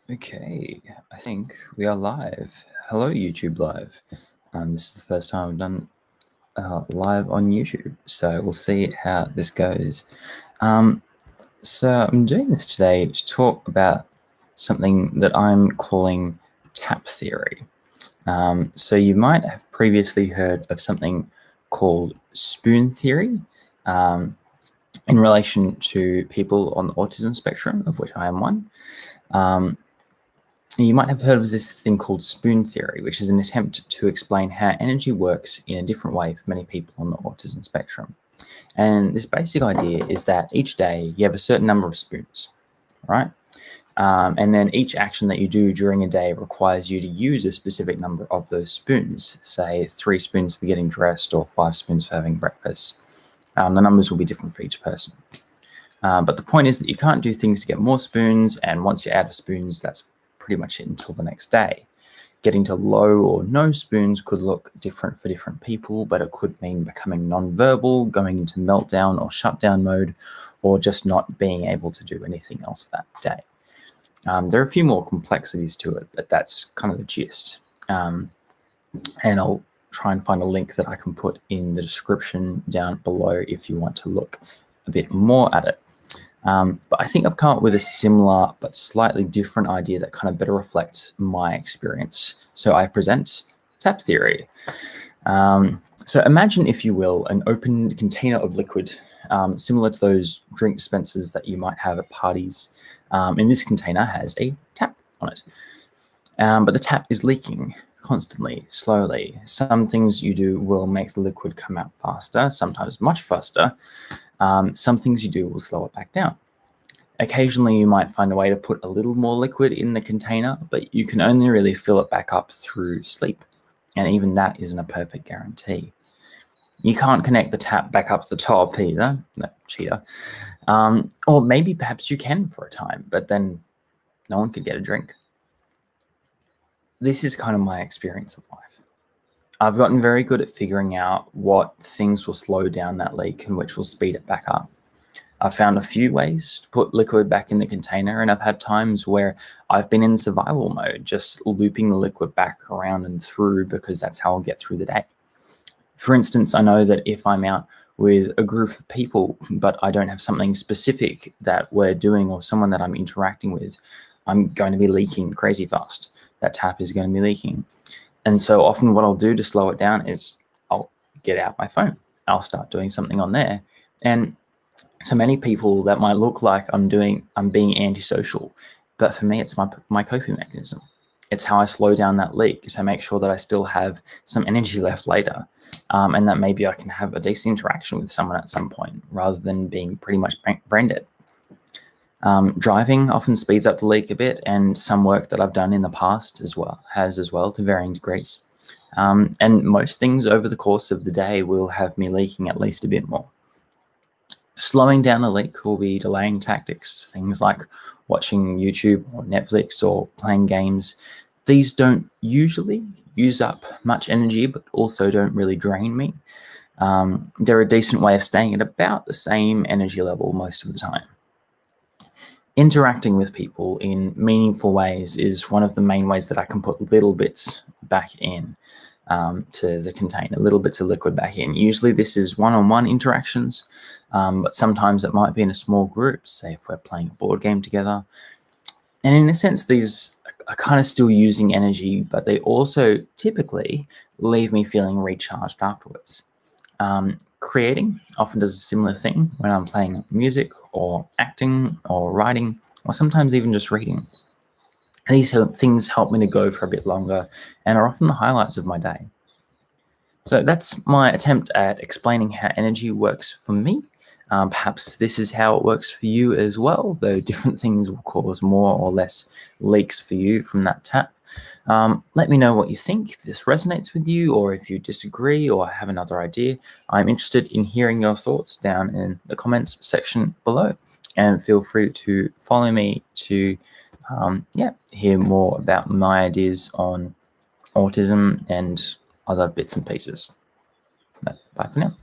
Okay, I think we are live. Hello, YouTube Live. This is the first time I've done live on YouTube, so we'll see how this goes. So I'm doing this today to talk about something that I'm calling tap theory. So you might have previously heard of something called spoon theory in relation to people on the autism spectrum, of which I am one. You might have heard of this thing called spoon theory, which is an attempt to explain how energy works in a different way for many people on the autism spectrum. And this basic idea is that each day you have a certain number of spoons, right? And then each action that you do during a day requires you to use a specific number of those spoons, say 3 spoons for getting dressed or 5 spoons for having breakfast. The numbers will be different for each person. But the point is that you can't do things to get more spoons, and once you're out of spoons, that's pretty much it until the next day. Getting to low or no spoons could look different for different people, but it could mean becoming non-verbal, going into meltdown or shutdown mode, or just not being able to do anything else that day. There are a few more complexities to it, but that's kind of the gist. And I'll try and find a link that I can put in the description down below if you want to look a bit more at it. But I think I've come up with a similar but slightly different idea that kind of better reflects my experience. So I present tap theory. So imagine, if you will, an open container of liquid, similar to those drink dispensers that you might have at parties. And this container has a tap on it. But the tap is leaking constantly, slowly. Some things you do will make the liquid come out faster, sometimes much faster. Some things you do will slow it back down. Occasionally, you might find a way to put a little more liquid in the container, but you can only really fill it back up through sleep. And even that isn't a perfect guarantee. You can't connect the tap back up to the top either. No, cheater. Or maybe perhaps you can for a time, but then no one could get a drink. This is kind of my experience of life. I've gotten very good at figuring out what things will slow down that leak and which will speed it back up. I've found a few ways to put liquid back in the container, and I've had times where I've been in survival mode, just looping the liquid back around and through because that's how I'll get through the day. For instance, I know that if I'm out with a group of people, but I don't have something specific that we're doing or someone that I'm interacting with, I'm going to be leaking crazy fast. That tap is going to be leaking. And so often what I'll do to slow it down is I'll get out my phone. I'll start doing something on there. And to many people, that might look like I'm being antisocial. But for me, it's my coping mechanism. It's how I slow down that leak to make sure that I still have some energy left later. And that maybe I can have a decent interaction with someone at some point rather than being pretty much brain dead. Driving often speeds up the leak a bit, and some work that I've done in the past has as well to varying degrees. And most things over the course of the day will have me leaking at least a bit more. Slowing down the leak will be delaying tactics, things like watching YouTube or Netflix or playing games. These don't usually use up much energy, but also don't really drain me. They're a decent way of staying at about the same energy level most of the time. Interacting with people in meaningful ways is one of the main ways that I can put little bits back in to the container, little bits of liquid back in. Usually this is one-on-one interactions, but sometimes it might be in a small group, say if we're playing a board game together. And in a sense, these are kind of still using energy, but they also typically leave me feeling recharged afterwards. Creating often does a similar thing when I'm playing music or acting or writing, or sometimes even just reading. These things help me to go for a bit longer and are often the highlights of my day. So that's my attempt at explaining how energy works for me. Perhaps this is how it works for you as well, though different things will cause more or less leaks for you from that tap. Let me know what you think, if this resonates with you, or if you disagree or have another idea. I'm interested in hearing your thoughts down in the comments section below, and feel free to follow me to hear more about my ideas on autism and other bits and pieces. Bye for now.